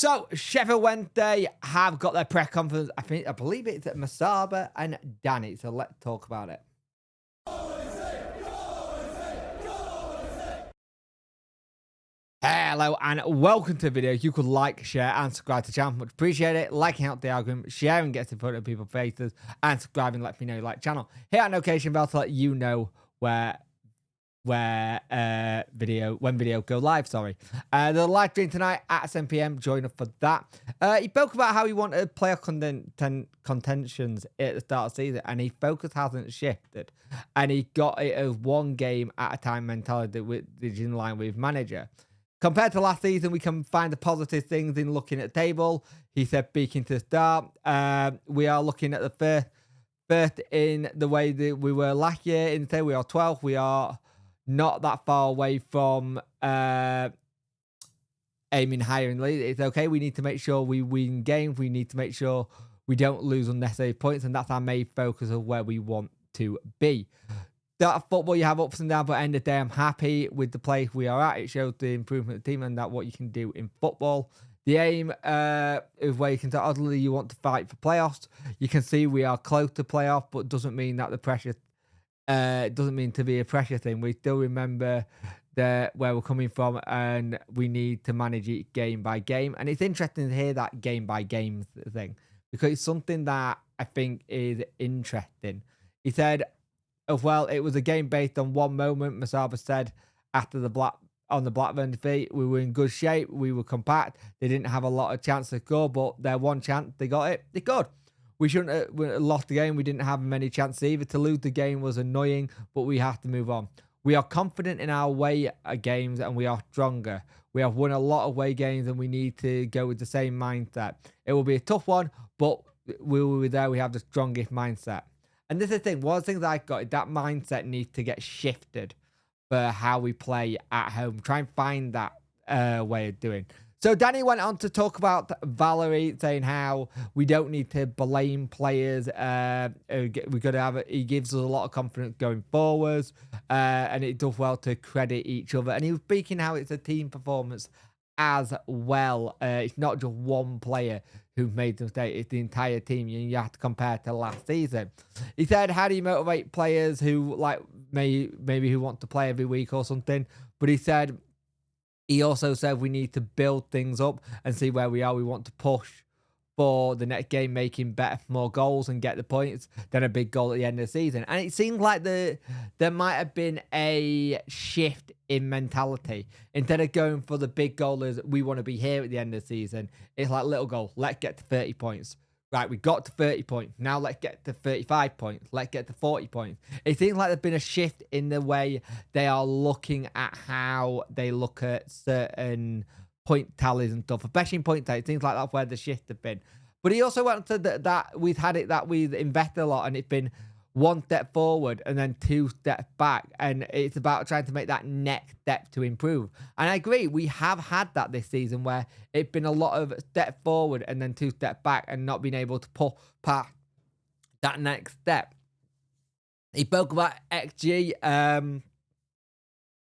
So, Sheffield Wednesday have got their press conference. I believe it's at Masaba and Danny. So, let's talk about it. Hello and welcome to the video. You could like, share and subscribe to the channel. Much appreciate it. Liking out the algorithm, sharing gets in front of people's faces, and subscribing lets me know you like the channel. Hit that notification bell to let you know when video go live. Sorry. The live stream tonight at 7 PM. Join us for that. He spoke about how he wanted player contentions at the start of the season, and his focus hasn't shifted. And he got it as one game at a time mentality, which is in line with manager. Compared to last season, we can find the positive things in looking at the table. He said, speaking to the start, we are looking at the first in the way that we were last year. Instead, we are 12th. We are not that far away from aiming higher in the league. It's okay. We need to make sure we win games. We need to make sure we don't lose unnecessary points. And that's our main focus of where we want to be. That football, you have ups and downs, but at the end of the day, I'm happy with the place we are at. It shows the improvement of the team and that what you can do in football. The aim is where you can tell, obviously, you want to fight for playoffs. You can see we are close to playoff, but doesn't mean that the pressure, doesn't mean to be a pressure thing. We still remember where we're coming from, and we need to manage it game by game. And it's interesting to hear that game by game thing, because it's something that I think is interesting. He said, well, it was a game based on one moment. Masaba said after the Blackburn defeat, we were in good shape. We were compact. They didn't have a lot of chance to score, but their one chance, they got it. They could. We shouldn't have lost the game. We didn't have many chances either. To lose the game was annoying, but we have to move on. We are confident in our away games, and we are stronger. We have won a lot of away games, and we need to go with the same mindset. It will be a tough one, but we will be there. We have the strongest mindset. And this is the thing, one of the things I got is that mindset needs to get shifted for how we play at home. Try and find that way of doing. So Danny went on to talk about Valerie, saying how we don't need to blame players. We got to have it. He gives us a lot of confidence going forwards, and it does well to credit each other. And he was speaking how it's a team performance as well. It's not just one player who made the mistake, it's the entire team. You have to compare to last season. He said, how do you motivate players who maybe who want to play every week or something? But he also said we need to build things up and see where we are. We want to push for the next game, making more goals and get the points than a big goal at the end of the season. And it seems like there might have been a shift in mentality. Instead of going for the big goal as we want to be here at the end of the season, it's like little goal. Let's get to 30 points. Right, we got to 30 points. Now let's get to 35 points. Let's get to 40 points. It seems like there's been a shift in the way they are looking at how they look at certain point tallies and stuff, especially in point tallies. It seems like that's where the shift has been. But he also went to that we've had it that we've invested a lot, and it's been one step forward and then two steps back, and it's about trying to make that next step to improve. And I agree, we have had that this season where it's been a lot of step forward and then two steps back, and not being able to pull past that next step. He spoke about XG.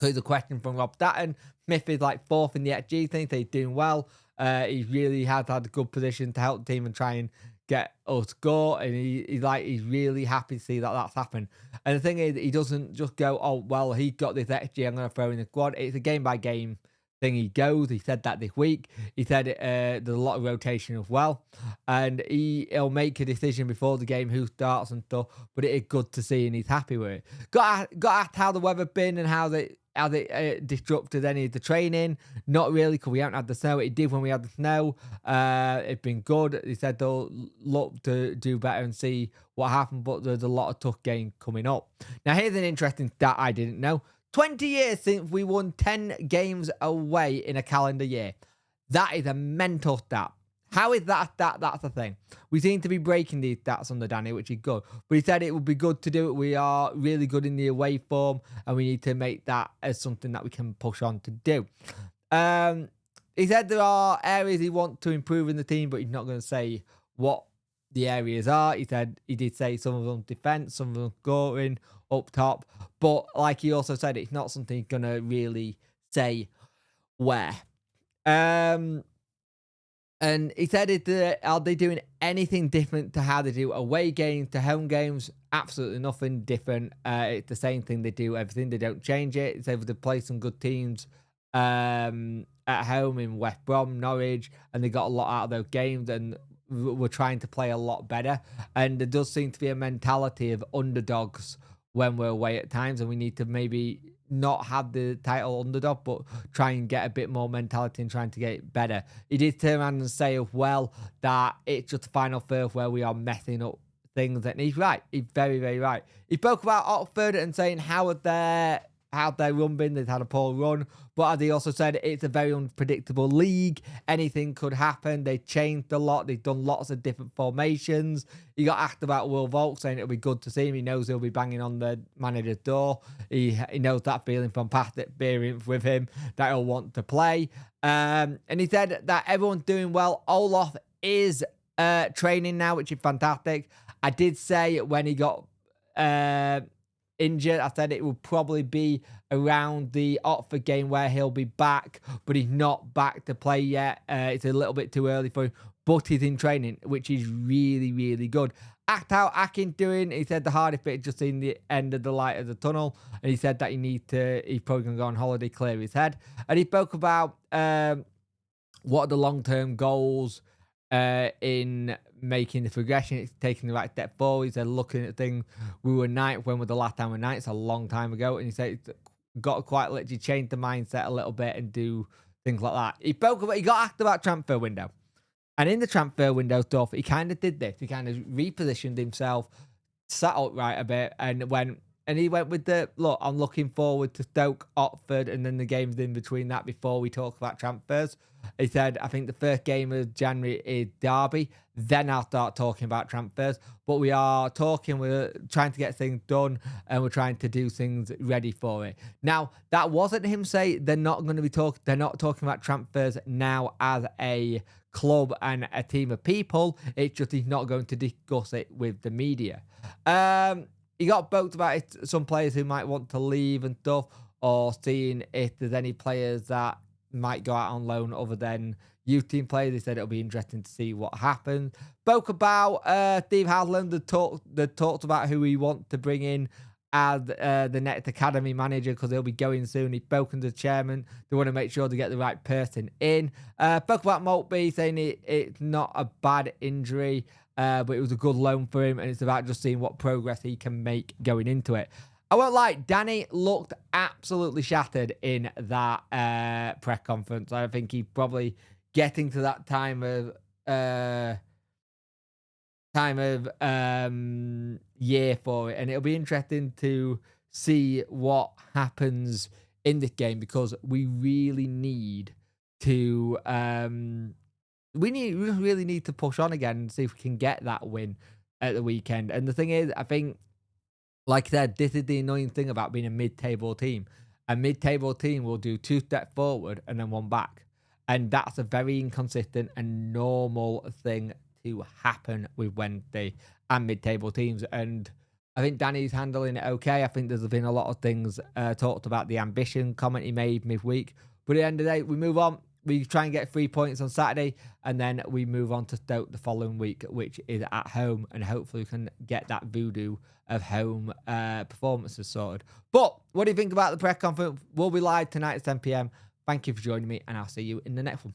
There's a question from Rob Datton. Smith is like fourth in the XG thing, so he's doing well. He really has had a good position to help the team and try and get us score, and he's really happy to see that that's happened. And the thing is, he doesn't just go, oh well, he got this XG, I'm going to throw in the squad. It's a game by game thing. He goes. He said that this week. He said there's a lot of rotation as well, and he'll make a decision before the game who starts and stuff. But it is good to see, and he's happy with it. Got asked how the weather been and how they disrupted any of the training. Not really, because we haven't had the snow. It did when we had the snow. It's been good. He said they'll look to do better and see what happened, but there's a lot of tough games coming up. Now, here's an interesting stat I didn't know. 20 years since we won 10 games away in a calendar year. That is a mental stat. How is that a stat? That's the thing. We seem to be breaking these stats under Danny, which is good. But he said it would be good to do it. We are really good in the away form, and we need to make that as something that we can push on to do. He said there are areas he wants to improve in the team, but he's not going to say what the areas are. He said he did say some of them defense, some of them scoring up top. But like he also said, it's not something he's going to really say where. And he said, are they doing anything different to how they do away games to home games? Absolutely nothing different. It's the same thing they do, everything. They don't change it. It's able to play some good teams at home in West Brom, Norwich, and they got a lot out of those games, and we're trying to play a lot better. And there does seem to be a mentality of underdogs when we're away at times, and we need to maybe not have the title underdog, but try and get a bit more mentality and trying to get it better. He did turn around and say as well that it's just the final third where we are messing up things, and he's right. He's very, very right. He spoke about Oxford and saying how their run been. They've had a poor run, but as he also said, it's a very unpredictable league. Anything could happen. They changed a lot. They've done lots of different formations. He got asked about Will Volk, saying it'll be good to see him. He knows he'll be banging on the manager's door. He knows that feeling from past experience with him, that he'll want to play. And he said that everyone's doing well. Olaf is training now, which is fantastic. I did say when he got injured, I said it will probably be around the Oxford game where he'll be back, but he's not back to play yet. It's a little bit too early for him, but he's in training, which is really, really good. Act how Akin's doing. He said the hardest bit is just seeing the end of the light of the tunnel, and he said that he's probably going to go on holiday, clear his head. And he spoke about what are the long-term goals in making the progression. It's taking the right step forward. He said, looking at things, we were ninth. When was the last time we were ninth? It's a long time ago. And he said it's got to quite literally change the mindset a little bit and do things like that. He got asked about transfer window. And in the transfer window stuff, he kind of did this. He kind of repositioned himself, sat upright a bit, and he went with look, I'm looking forward to Stoke, Oxford, and then the games in between that before we talk about transfers. He said, I think the first game of January is Derby. Then I'll start talking about transfers. But we're trying to get things done, and we're trying to do things ready for it. Now, that wasn't him say they're not talking about transfers now as a club and a team of people. It's just he's not going to discuss it with the media. He got poked about some players who might want to leave and stuff, or seeing if there's any players that might go out on loan other than youth team players. They said it'll be interesting to see what happens. Spoke about Steve Haslam. They talked about who we want to bring in as the next academy manager, because he'll be going soon. He's spoken to the chairman. They want to make sure they get the right person in. Spoke about Maltby, saying it's not a bad injury, but it was a good loan for him, and it's about just seeing what progress he can make going into it. I won't lie, Danny looked absolutely shattered in that press conference. I think he's probably getting to that time of year for it, and it'll be interesting to see what happens in this game, because we really need to really need to push on again and see if we can get that win at the weekend. And the thing is, I think, like I said, this is the annoying thing about being a mid-table team. A mid-table team will do 2 steps forward and then 1 back. And that's a very inconsistent and normal thing to happen with Wednesday and mid-table teams. And I think Danny's handling it okay. I think there's been a lot of things talked about the ambition comment he made midweek. But at the end of the day, we move on. We try and get 3 points on Saturday, and then we move on to Stoke the following week, which is at home, and hopefully we can get that voodoo of home performances sorted. But what do you think about the press conference? We'll be live tonight at 10 p.m. Thank you for joining me, and I'll see you in the next one.